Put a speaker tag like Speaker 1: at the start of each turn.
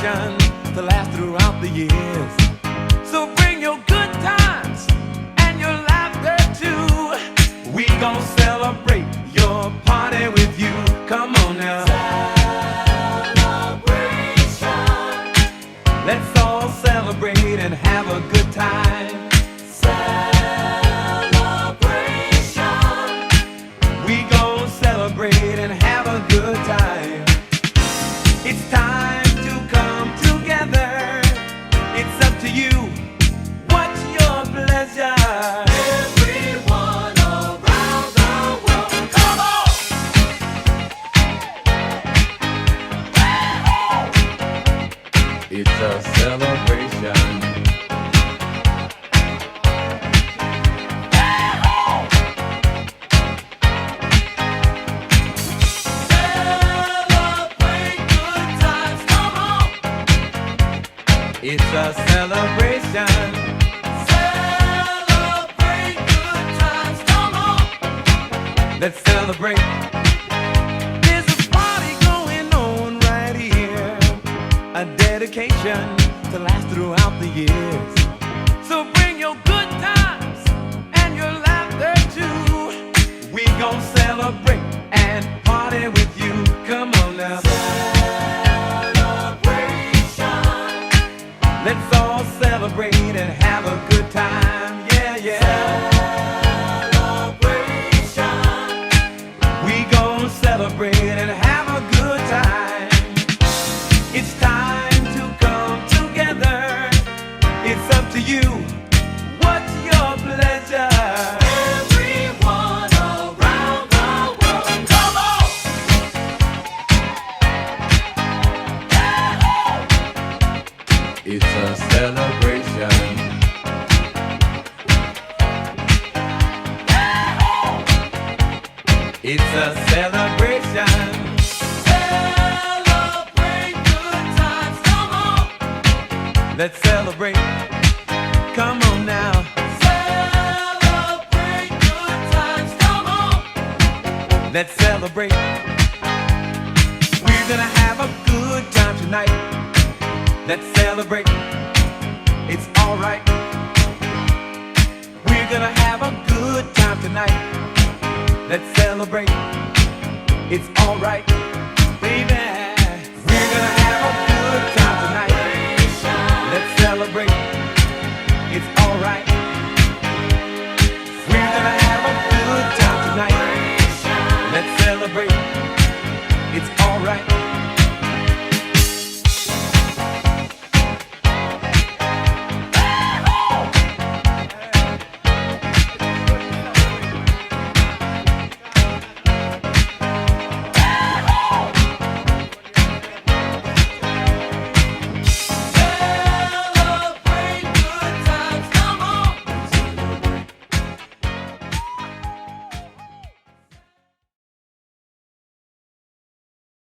Speaker 1: celebration to last throughout the years. So bring your good times and your laughter too. We gon' celebrate your party with you. Come on now. Celebration. Let's all celebrate and have a good time. Celebration. We gon' celebrate and have a good time. It's time to come together. It's up to you. What's your pleasure? Everyone around the world, come on! It's a celebration. It's a celebration. Celebrate good times, come on. Let's celebrate. There's a party going on right here. A dedication to last throughout the years. So bring your good times and your laughter too. We gon' celebrate and party with you. Come on now. Let's all celebrate and have a good time, yeah, yeah. Celebration. We gon' celebrate and have a good time. It's time to come together. It's up to you. What's your pleasure? Everyone around the world, come on! It's a celebration. It's a celebration. Celebrate good times, come on. Let's celebrate. Come on now. Celebrate good times, come on. Let's celebrate. We're gonna have a good time tonight. Let's celebrate. It's alright. We're gonna have a good time tonight. Let's celebrate. It's alright.